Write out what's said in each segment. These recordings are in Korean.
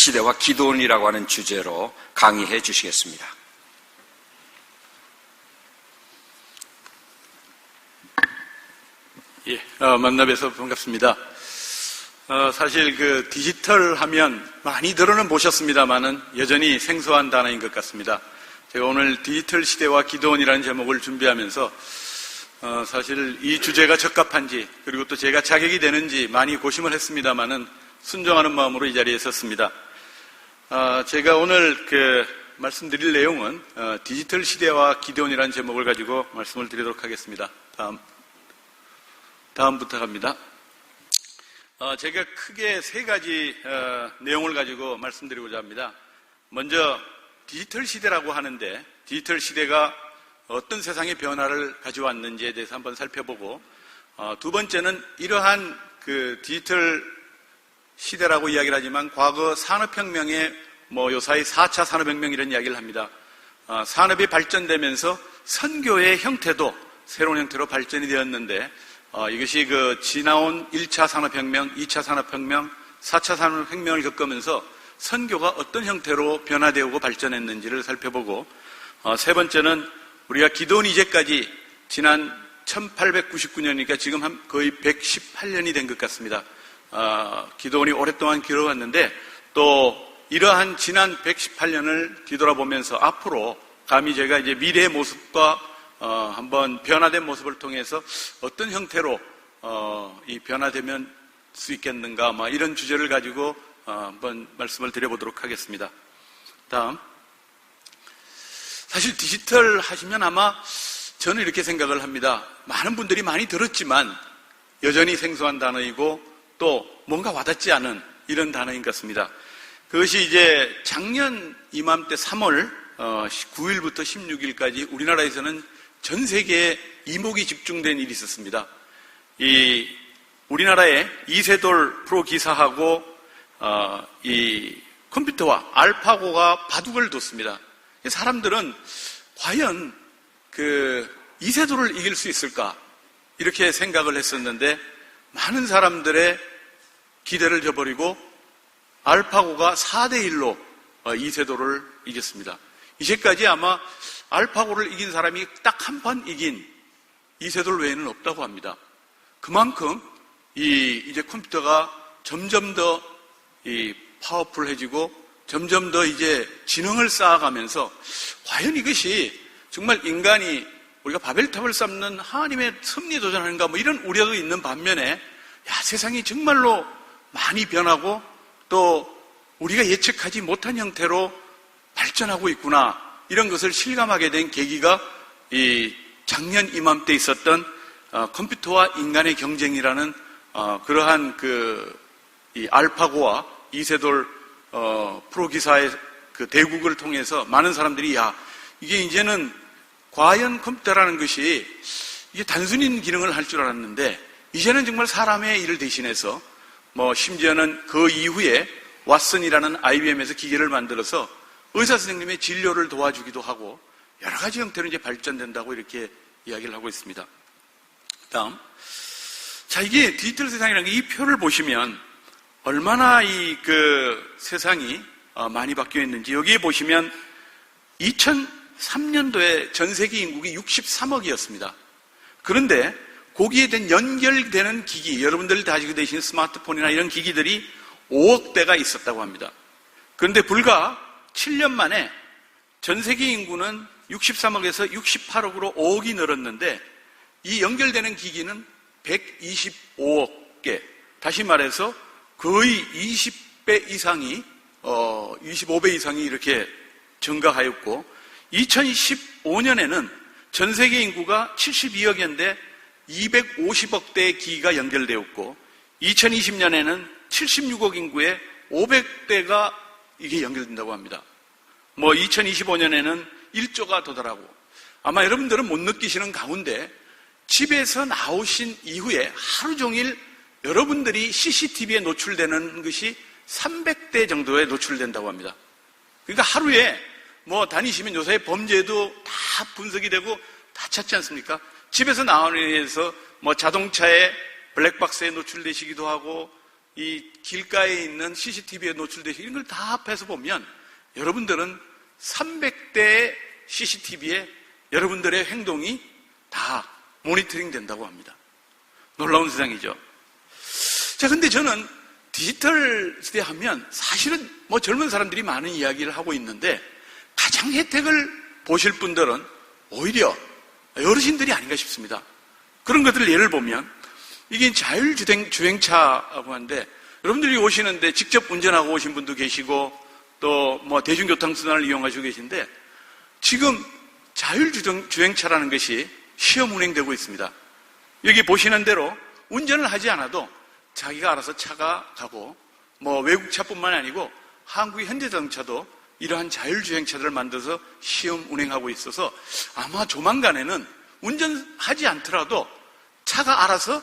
시대와 기도원이라고 하는 주제로 강의해 주시겠습니다. 만나 뵈서 반갑습니다. 사실 디지털 하면 많이들어는 보셨습니다만은 여전히 생소한 단어인 것 같습니다. 제가 오늘 디지털 시대와 기도원이라는 제목을 준비하면서 사실 이 주제가 적합한지 그리고 또 제가 자격이 되는지 많이 고심을 했습니다만은 순종하는 마음으로 이 자리에 섰습니다. 제가 오늘 말씀드릴 내용은 디지털 시대와 기도원이라는 제목을 가지고 말씀을 드리도록 하겠습니다. 다음 부탁합니다. 제가 크게 세 가지 내용을 가지고 말씀드리고자 합니다. 먼저 디지털 시대라고 하는데 디지털 시대가 어떤 세상의 변화를 가져왔는지에 대해서 한번 살펴보고, 두 번째는 이러한 디지털 시대라고 이야기를 하지만 과거 산업혁명의 요사이 4차 산업혁명 이런 이야기를 합니다. 산업이 발전되면서 선교의 형태도 새로운 형태로 발전이 되었는데, 이것이 지나온 1차 산업혁명, 2차 산업혁명, 4차 산업혁명을 겪으면서 선교가 어떤 형태로 변화되고 발전했는지를 살펴보고, 세 번째는 우리가 기도원 이제까지 지난 1899년이니까 지금 거의 118년이 된 것 같습니다. 기도원이 오랫동안 길어왔는데 또 이러한 지난 118년을 뒤돌아보면서 앞으로 감히 제가 이제 미래의 모습과 한번 변화된 모습을 통해서 어떤 형태로 이 변화되면 수 있겠는가 이런 주제를 가지고 한번 말씀을 드려보도록 하겠습니다. 다음, 사실 디지털 하시면 아마 저는 이렇게 생각을 합니다. 많은 분들이 많이 들었지만 여전히 생소한 단어이고 또 뭔가 와닿지 않은 이런 단어인 것 같습니다. 그것이 이제 작년 이맘때 3월 9일부터 16일까지 우리나라에서는 전 세계에 이목이 집중된 일이 있었습니다. 우리나라의 이세돌 프로 기사하고 이 컴퓨터와 알파고가 바둑을 뒀습니다. 사람들은 과연 이세돌을 이길 수 있을까 이렇게 생각을 했었는데 많은 사람들의 기대를 저버리고 알파고가 4대1로 이세돌을 이겼습니다. 이제까지 아마 알파고를 이긴 사람이 딱 한 판 이긴 이세돌 외에는 없다고 합니다. 그만큼 이제 컴퓨터가 점점 더 파워풀해지고 점점 더 이제 지능을 쌓아가면서 과연 이것이 정말 인간이 우리가 바벨탑을 쌓는 하나님의 섭리에 도전하는가 이런 우려도 있는 반면에 세상이 정말로 많이 변하고 또 우리가 예측하지 못한 형태로 발전하고 있구나 이런 것을 실감하게 된 계기가 이 작년 이맘때 있었던 컴퓨터와 인간의 경쟁이라는 그러한 이 알파고와 이세돌 프로기사의 대국을 통해서 많은 사람들이 이게 이제는 과연 컴퓨터라는 것이 이게 단순히 기능을 할 줄 알았는데 이제는 정말 사람의 일을 대신해서 심지어는 그 이후에 왓슨이라는 IBM에서 기계를 만들어서 의사 선생님의 진료를 도와주기도 하고 여러 가지 형태로 이제 발전된다고 이렇게 이야기를 하고 있습니다. 다음, 이게 디지털 세상이라는 게 이 표를 보시면 얼마나 세상이 많이 바뀌어 있는지 여기에 보시면 2003년도에 전 세계 인구가 63억이었습니다. 그런데 거기에 된 연결되는 기기, 여러분들이 가지고 계신 스마트폰이나 이런 기기들이 5억 대가 있었다고 합니다. 그런데 불과 7년 만에 전 세계 인구는 63억에서 68억으로 5억이 늘었는데 이 연결되는 기기는 125억 개, 다시 말해서 거의 20배 이상이 25배 이상이 이렇게 증가하였고 2015년에는 전 세계 인구가 72억이었는데 250억 대의 기기가 연결되었고 2020년에는 76억 인구에 500대가 이게 연결된다고 합니다. 2025년에는 1조가 도달하고 아마 여러분들은 못 느끼시는 가운데 집에서 나오신 이후에 하루 종일 여러분들이 CCTV에 노출되는 것이 300대 정도에 노출된다고 합니다. 그러니까 하루에 다니시면 요새 범죄도 다 분석이 되고 다 찾지 않습니까? 집에서 나오는 데서 자동차에 블랙박스에 노출되시기도 하고 이 길가에 있는 CCTV에 노출되시 이런 걸 다 합해서 보면 여러분들은 300대의 CCTV에 여러분들의 행동이 다 모니터링 된다고 합니다. 놀라운 세상이죠. 자, 근데 저는 디지털 시대 하면 사실은 젊은 사람들이 많은 이야기를 하고 있는데 가장 혜택을 보실 분들은 오히려 어르신들이 아닌가 싶습니다. 그런 것들 예를 보면 이게 자율주행차라고 하는데 여러분들이 오시는데 직접 운전하고 오신 분도 계시고 또 대중교통수단을 이용하시고 계신데 지금 자율주행차라는 것이 시험 운행되고 있습니다. 여기 보시는 대로 운전을 하지 않아도 자기가 알아서 차가 가고 외국차뿐만 아니고 한국의 현대자동차도 이러한 자율주행차들을 만들어서 시험 운행하고 있어서 아마 조만간에는 운전하지 않더라도 차가 알아서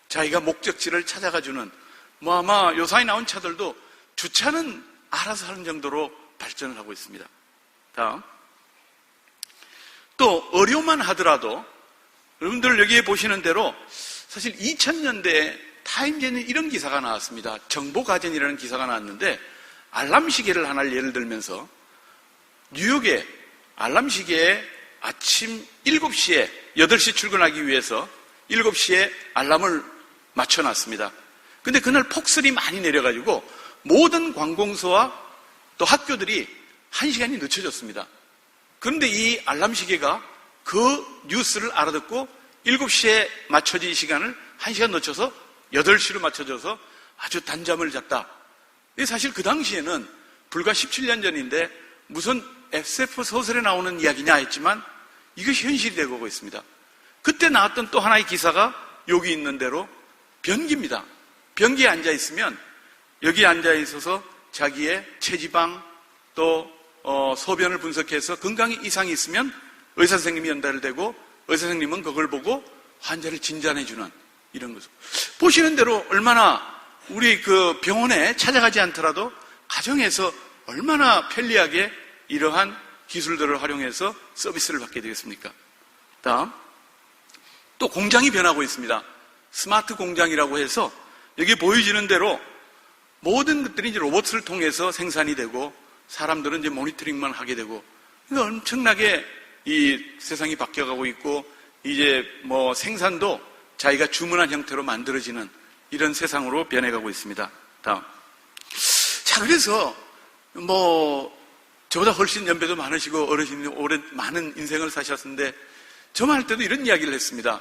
자기가 목적지를 찾아가주는 아마 요사이 나온 차들도 주차는 알아서 하는 정도로 발전을 하고 있습니다. 다음. 또 의료만 하더라도 여러분들 여기에 보시는 대로 사실 2000년대에 타임즈에는 이런 기사가 나왔습니다. 정보가전이라는 기사가 나왔는데 알람 시계를 하나를 예를 들면서 뉴욕의 알람 시계에 아침 7시에 8시 출근하기 위해서 7시에 알람을 맞춰놨습니다. 근데 그날 폭설이 많이 내려가지고 모든 관공서와 또 학교들이 1시간이 늦춰졌습니다. 그런데 이 알람 시계가 그 뉴스를 알아듣고 7시에 맞춰진 시간을 1시간 늦춰서 8시로 맞춰져서 아주 단잠을 잤다. 사실 그 당시에는 불과 17년 전인데 무슨 SF 소설에 나오는 이야기냐 했지만 이것이 현실이 되고 있습니다. 그때 나왔던 또 하나의 기사가 여기 있는 대로 변기입니다. 변기에 앉아 있으면 여기 앉아 있어서 자기의 체지방 또 소변을 분석해서 건강에 이상이 있으면 의사 선생님이 연달되고 의사 선생님은 그걸 보고 환자를 진단해주는 이런 거죠. 보시는 대로 얼마나 우리 그 병원에 찾아가지 않더라도 가정에서 얼마나 편리하게 이러한 기술들을 활용해서 서비스를 받게 되겠습니까? 다음. 또 공장이 변하고 있습니다. 스마트 공장이라고 해서 여기 보여지는 대로 모든 것들이 이제 로봇을 통해서 생산이 되고 사람들은 이제 모니터링만 하게 되고 그러니까 엄청나게 이 세상이 바뀌어가고 있고 이제 생산도 자기가 주문한 형태로 만들어지는 이런 세상으로 변해가고 있습니다. 다음. 자, 그래서 저보다 훨씬 연배도 많으시고 어르신이 오래 많은 인생을 사셨는데 저만 할 때도 이런 이야기를 했습니다.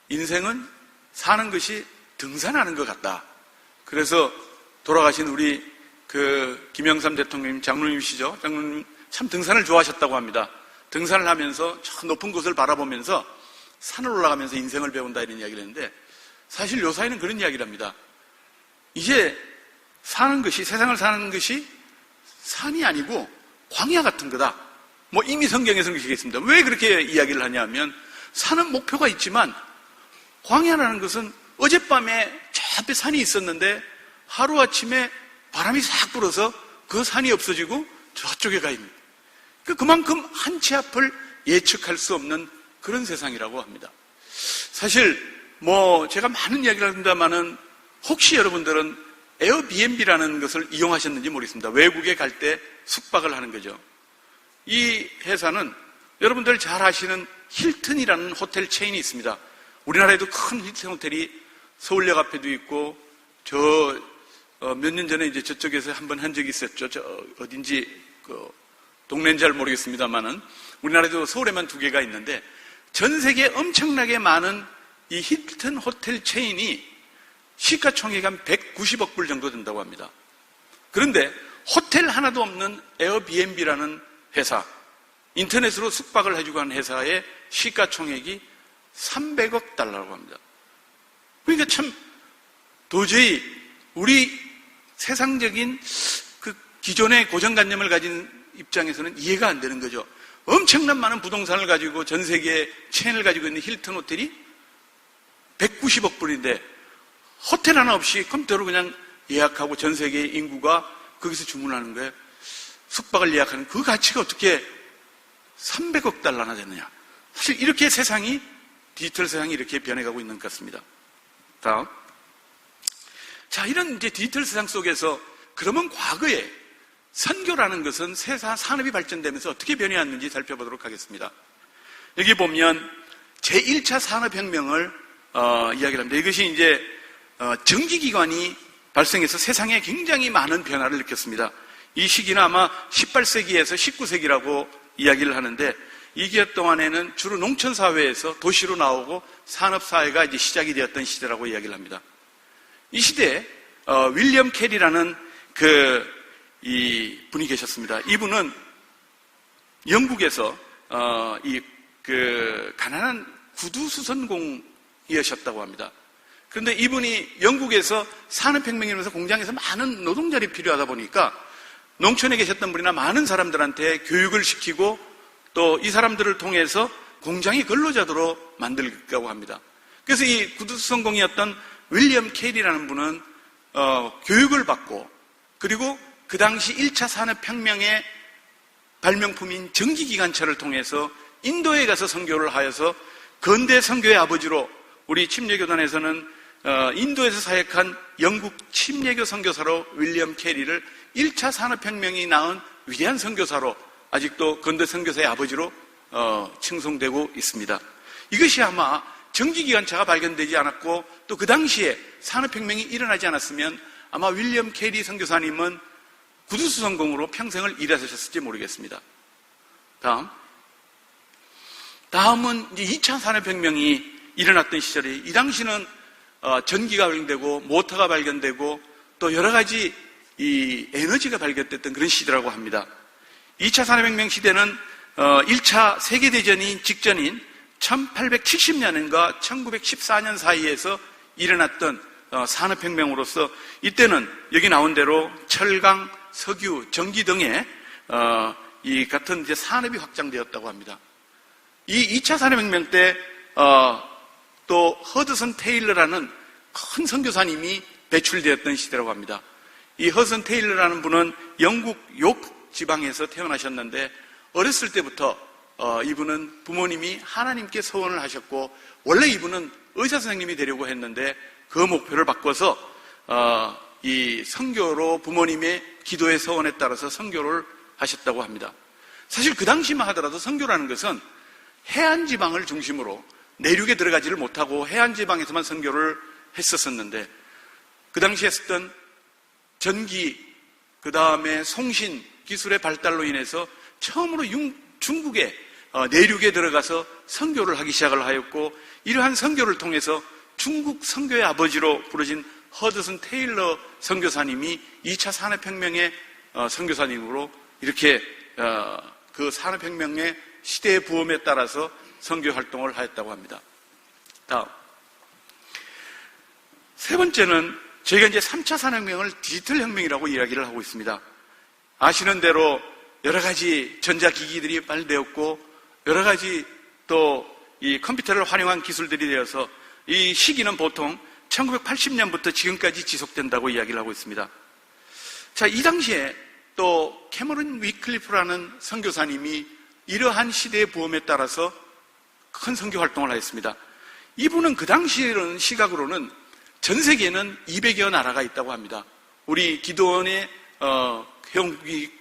인생은 사는 것이 등산하는 것 같다. 그래서 돌아가신 우리 김영삼 대통령 장로님이시죠. 장로님 참 등산을 좋아하셨다고 합니다. 등산을 하면서 저 높은 곳을 바라보면서 산을 올라가면서 인생을 배운다 이런 이야기를 했는데 사실 요사이는 그런 이야기를 합니다. 이제 사는 것이 세상을 사는 것이 산이 아니고 광야 같은 거다. 이미 성경에서는 그렇게 있습니다. 왜 그렇게 이야기를 하냐면 산은 목표가 있지만 광야라는 것은 어젯밤에 저 앞에 산이 있었는데 하루아침에 바람이 싹 불어서 그 산이 없어지고 저쪽에 가 있는 그만큼 한 치 앞을 예측할 수 없는 그런 세상이라고 합니다. 사실 제가 많은 이야기를 합니다만은 혹시 여러분들은 에어비앤비라는 것을 이용하셨는지 모르겠습니다. 외국에 갈 때 숙박을 하는 거죠. 이 회사는 여러분들 잘 아시는 힐튼이라는 호텔 체인이 있습니다. 우리나라에도 큰 힐튼 호텔이 서울역 앞에도 있고 몇 년 전에 이제 저쪽에서 한번 한 적이 있었죠. 어딘지 동네는 잘 모르겠습니다만은 우리나라에도 서울에만 2개가 있는데 전 세계에 엄청나게 많은 이 힐튼 호텔 체인이 시가총액이 한 190억 불 정도 된다고 합니다. 그런데 호텔 하나도 없는 에어비앤비라는 회사, 인터넷으로 숙박을 해주고 하는 회사의 시가총액이 300억 달러라고 합니다. 그러니까 참 도저히 우리 세상적인 그 기존의 고정관념을 가진 입장에서는 이해가 안 되는 거죠. 엄청난 많은 부동산을 가지고 전 세계에 체인을 가지고 있는 힐튼 호텔이 190억 불인데 호텔 하나 없이 컴퓨터로 그냥 예약하고 전 세계 인구가 거기서 주문하는 거예요. 숙박을 예약하는 그 가치가 어떻게 300억 달러나 되느냐. 사실 이렇게 세상이 디지털 세상이 이렇게 변해가고 있는 것 같습니다. 다음. 자, 이런 이제 디지털 세상 속에서 그러면 과거에 선교라는 것은 세상 산업이 발전되면서 어떻게 변해왔는지 살펴보도록 하겠습니다. 여기 보면 제1차 산업혁명을 이야기를 합니다. 이것이 이제 정기기관이 발생해서 세상에 굉장히 많은 변화를 느꼈습니다. 이 시기는 아마 18세기에서 19세기라고 이야기를 하는데, 이 기간 동안에는 주로 농촌사회에서 도시로 나오고 산업사회가 이제 시작이 되었던 시대라고 이야기를 합니다. 이 시대에 윌리엄 캐리라는 이 분이 계셨습니다. 이분은 영국에서 가난한 구두수선공이셨다고 합니다. 그런데 이분이 영국에서 산업혁명이 일어나서 공장에서 많은 노동자들이 필요하다 보니까 농촌에 계셨던 분이나 많은 사람들한테 교육을 시키고 또 이 사람들을 통해서 공장의 근로자들로 만들려고 합니다. 그래서 이 구두수선공이었던 윌리엄 캐리라는 분은 교육을 받고, 그리고 그 당시 1차 산업혁명의 발명품인 전기기관차를 통해서 인도에 가서 선교를 하여서 근대 선교의 아버지로, 우리 침례교단에서는 인도에서 사역한 영국 침례교 선교사로 윌리엄 캐리를 1차 산업혁명이 낳은 위대한 선교사로, 아직도 근대 선교사의 아버지로 칭송되고 있습니다. 이것이 아마 전기기관차가 발견되지 않았고 또 그 당시에 산업혁명이 일어나지 않았으면 아마 윌리엄 캐리 선교사님은 구두수선공으로 평생을 일하셨을지 모르겠습니다. 다음은 이제 2차 산업혁명이 일어났던 시절에, 이 당시는 전기가 발견되고 모터가 발견되고 또 여러 가지 이 에너지가 발견됐던 그런 시대라고 합니다. 2차 산업혁명 시대는 1차 세계대전이 직전인 1870년과 1914년 사이에서 일어났던 산업혁명으로서, 이때는 여기 나온 대로 철강, 석유, 전기 등의 이 같은 이제 산업이 확장되었다고 합니다. 이 2차 산업혁명 때 또 허드슨 테일러라는 큰 선교사님이 배출되었던 시대라고 합니다. 이 허드슨 테일러라는 분은 영국 욕 지방에서 태어나셨는데, 어렸을 때부터 이분은 부모님이 하나님께 서원을 하셨고, 원래 이분은 의사 선생님이 되려고 했는데 그 목표를 바꿔서 이 선교로 부모님의 기도의 서원에 따라서 선교를 하셨다고 합니다. 사실 그 당시만 하더라도 선교라는 것은 해안 지방을 중심으로 내륙에 들어가지를 못하고 해안 지방에서만 선교를 했었었는데, 그 당시에 썼던 전기, 그 다음에 송신 기술의 발달로 인해서 처음으로 중국의 내륙에 들어가서 선교를 하기 시작을 하였고, 이러한 선교를 통해서 중국 선교의 아버지로 부르진 허드슨 테일러 선교사님이 2차 산업혁명의 선교사님으로 이렇게 그 산업혁명의 시대의 부음에 따라서 선교 활동을 하였다고 합니다. 다음, 세 번째는 저희가 이제 3차 산업혁명을 디지털 혁명이라고 이야기를 하고 있습니다. 아시는 대로 여러 가지 전자기기들이 발달되었고 여러 가지 또 이 컴퓨터를 활용한 기술들이 되어서 이 시기는 보통 1980년부터 지금까지 지속된다고 이야기를 하고 있습니다. 자, 이 당시에 또 캐머런 위클리프라는 선교사님이 이러한 시대의 부음에 따라서 큰 선교 활동을 하였습니다. 이분은 그 당시에는 시각으로는 전 세계에는 200여 나라가 있다고 합니다. 우리 기도원의 회원국이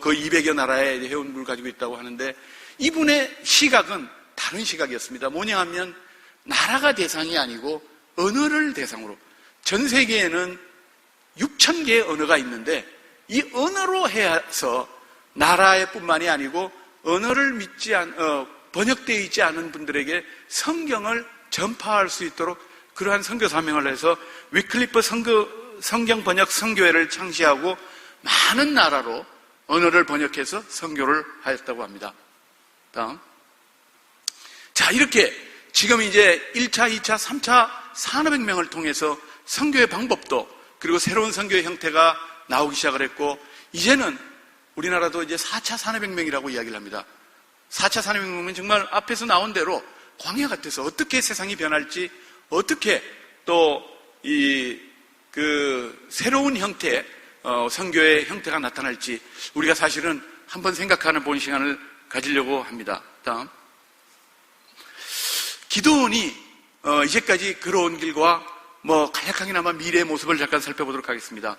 거의 200여 나라의 회원국을 가지고 있다고 하는데, 이분의 시각은 다른 시각이었습니다. 뭐냐 하면 나라가 대상이 아니고 언어를 대상으로, 전 세계에는 6,000개의 언어가 있는데 이 언어로 해서 나라의 뿐만이 아니고 언어를 번역되어 있지 않은 분들에게 성경을 전파할 수 있도록 그러한 선교 사명을 해서 위클리프 성경 번역 선교회를 창시하고 많은 나라로 언어를 번역해서 선교를 하였다고 합니다. 다음. 자, 이렇게 지금 이제 1차, 2차, 3차 산업혁명을 통해서 선교의 방법도, 그리고 새로운 선교의 형태가 나오기 시작을 했고, 이제는 우리나라도 이제 4차 산업혁명이라고 이야기를 합니다. 4차 산업혁명은 정말 앞에서 나온 대로 광야 같아서 어떻게 세상이 변할지, 어떻게 또 새로운 형태의 선교의 형태가 나타날지 우리가 사실은 한번 생각하는 본 시간을 가지려고 합니다. 다음. 기도원이 이제까지 걸어온 길과 간략하게나마 미래의 모습을 잠깐 살펴보도록 하겠습니다.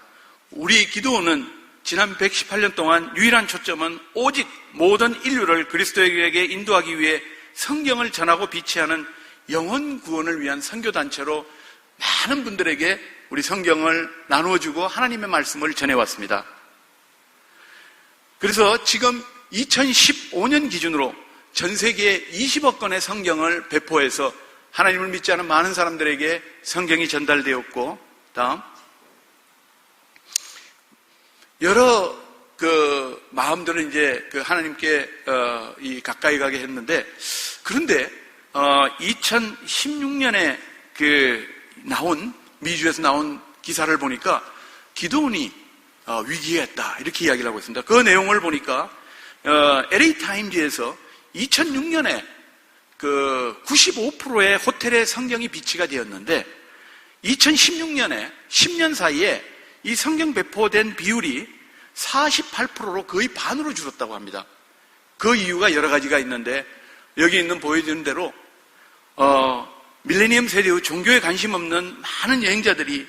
우리 기도원은 지난 118년 동안 유일한 초점은 오직 모든 인류를 그리스도에게 인도하기 위해 성경을 전하고 비치하는 영혼 구원을 위한 선교단체로 많은 분들에게 우리 성경을 나누어주고 하나님의 말씀을 전해왔습니다. 그래서 지금 2015년 기준으로 전 세계 20억 권의 성경을 배포해서 하나님을 믿지 않은 많은 사람들에게 성경이 전달되었고, 다음 여러 마음들은 이제 하나님께 가까이 가게 했는데, 그런데 2016년에 미주에서 나온 기사를 보니까 기도원이 위기에 있다 이렇게 이야기를 하고 있습니다. 그 내용을 보니까 LA 타임즈에서 2006년에 95%의 호텔에 성경이 비치가 되었는데 2016년에 10년 사이에 이 성경 배포된 비율이 48%로 거의 반으로 줄었다고 합니다. 그 이유가 여러 가지가 있는데, 여기 있는 보여주는 대로 밀레니엄 세대 후 종교에 관심 없는 많은 여행자들이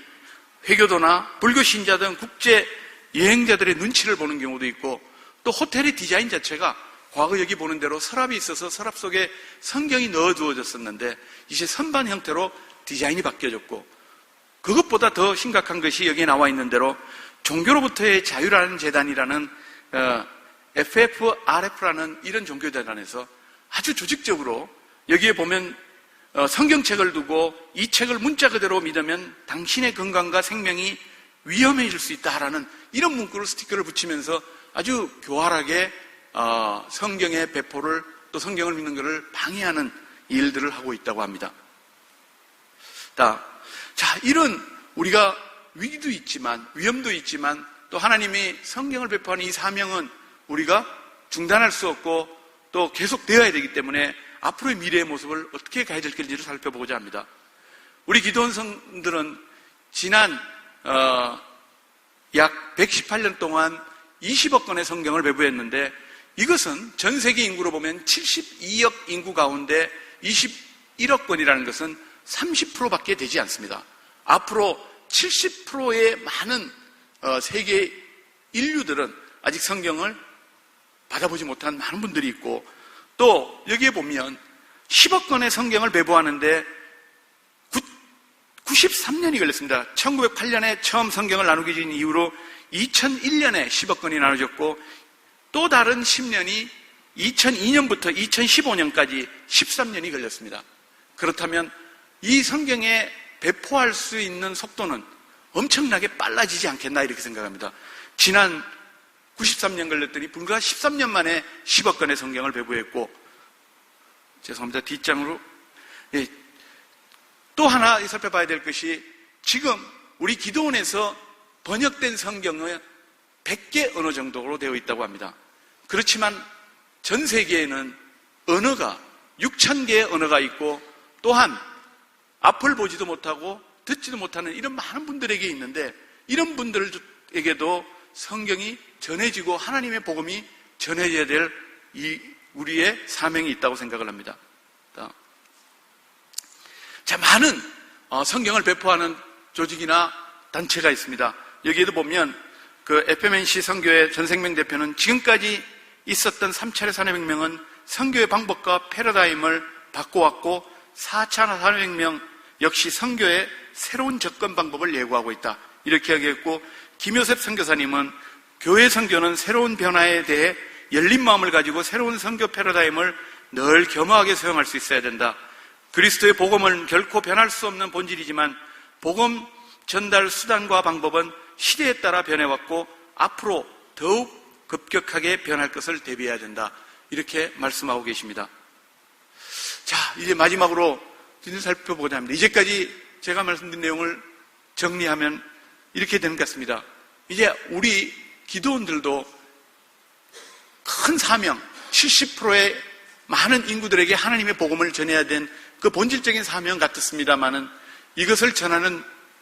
회교도나 불교 신자 등 국제 여행자들의 눈치를 보는 경우도 있고, 또 호텔의 디자인 자체가 과거 여기 보는 대로 서랍이 있어서 서랍 속에 성경이 넣어두어졌었는데 이제 선반 형태로 디자인이 바뀌어졌고, 그것보다 더 심각한 것이 여기에 나와 있는 대로 종교로부터의 자유라는 재단이라는 FFRF라는 이런 종교재단에서 아주 조직적으로 여기에 보면 성경책을 두고 이 책을 문자 그대로 믿으면 당신의 건강과 생명이 위험해질 수 있다라는 이런 문구를 스티커를 붙이면서 아주 교활하게 성경의 배포를, 또 성경을 믿는 것을 방해하는 일들을 하고 있다고 합니다. 자, 이런 우리가 위기도 있지만 위험도 있지만 또 하나님이 성경을 배포하는 이 사명은 우리가 중단할 수 없고 또 계속 되어야 되기 때문에 앞으로의 미래의 모습을 어떻게 가야 될 건지를 살펴보고자 합니다. 우리 기도원 성들은 지난 약 118년 동안 20억 권의 성경을 배포했는데, 이것은 전 세계 인구로 보면 72억 인구 가운데 21억 권이라는 것은 30%밖에 되지 않습니다. 앞으로 70%의 많은 세계 인류들은 아직 성경을 받아보지 못한 많은 분들이 있고, 또 여기에 보면 10억 권의 성경을 배포하는데 93년이 걸렸습니다. 1908년에 처음 성경을 나누게 된 이후로 2001년에 10억 권이 나눠졌고, 또 다른 10년이 2002년부터 2015년까지 13년이 걸렸습니다. 그렇다면 이 성경에 배포할 수 있는 속도는 엄청나게 빨라지지 않겠나 이렇게 생각합니다. 지난 93년 걸렸더니 불과 13년 만에 10억 권의 성경을 배포했고, 죄송합니다. 뒷장으로. 또 하나 살펴봐야 될 것이, 지금 우리 기도원에서 번역된 성경은 100개 언어 정도로 되어 있다고 합니다. 그렇지만 전 세계에는 언어가 6,000개의 언어가 있고, 또한 앞을 보지도 못하고 듣지도 못하는 이런 많은 분들에게 있는데, 이런 분들에게도 성경이 전해지고 하나님의 복음이 전해져야 될 우리의 사명이 있다고 생각을 합니다. 자, 많은 성경을 배포하는 조직이나 단체가 있습니다. 여기에도 보면 FMNC 선교회 전생명 대표는 지금까지 있었던 3차례 산업혁명은 선교의 방법과 패러다임을 바꿔왔고, 4차 산업혁명 역시 선교의 새로운 접근 방법을 예고하고 있다 이렇게 이야기했고, 김효셉 선교사님은 교회 선교는 새로운 변화에 대해 열린 마음을 가지고 새로운 선교 패러다임을 늘 겸허하게 수용할 수 있어야 된다. 그리스도의 복음은 결코 변할 수 없는 본질이지만 복음 전달 수단과 방법은 시대에 따라 변해왔고 앞으로 더욱 급격하게 변할 것을 대비해야 된다. 이렇게 말씀하고 계십니다. 자, 이제 마지막으로 살펴보고자 합니다. 이제까지 제가 말씀드린 내용을 정리하면 이렇게 되는 것 같습니다. 이제 우리 기도원들도 큰 사명, 70%의 많은 인구들에게 하나님의 복음을 전해야 된 그 본질적인 사명 같았습니다만은, 이것을 전하는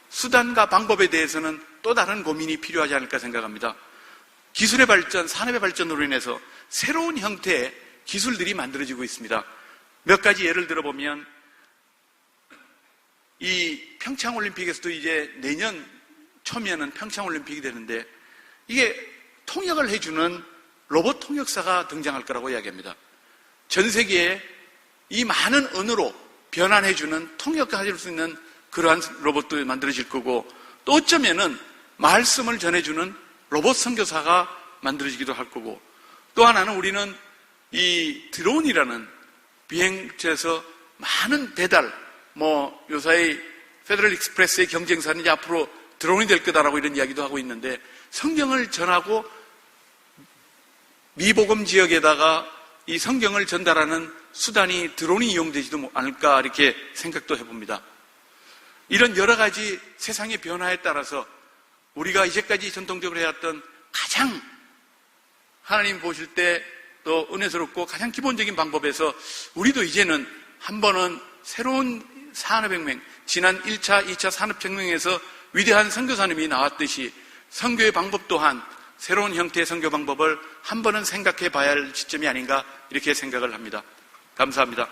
수단과 방법에 대해서는 또 다른 고민이 필요하지 않을까 생각합니다. 기술의 발전, 산업의 발전으로 인해서 새로운 형태의 기술들이 만들어지고 있습니다. 몇 가지 예를 들어보면 이 평창올림픽에서도 이제 내년 초면은 평창올림픽이 되는데 이게 통역을 해주는 로봇 통역사가 등장할 거라고 이야기합니다. 전 세계에 이 많은 언어로 변환해주는 통역해줄 수 있는 그러한 로봇도 만들어질 거고 또 어쩌면은 말씀을 전해주는 로봇 선교사가 만들어지기도 할 거고 또 하나는 우리는 이 드론이라는 비행체에서 많은 배달 요사이 페더럴 익스프레스의 경쟁사는 이제 앞으로 드론이 될 거다라고 이런 이야기도 하고 있는데 성경을 전하고 미복음 지역에다가 이 성경을 전달하는 수단이 드론이 이용되지도 않을까 이렇게 생각도 해봅니다. 이런 여러 가지 세상의 변화에 따라서 우리가 이제까지 전통적으로 해왔던 가장 하나님 보실 때 또 은혜스럽고 가장 기본적인 방법에서 우리도 이제는 한 번은 새로운 산업혁명, 지난 1차, 2차 산업혁명에서 위대한 선교사님이 나왔듯이 선교의 방법 또한 새로운 형태의 선교 방법을 한 번은 생각해 봐야 할 시점이 아닌가 이렇게 생각을 합니다. 감사합니다.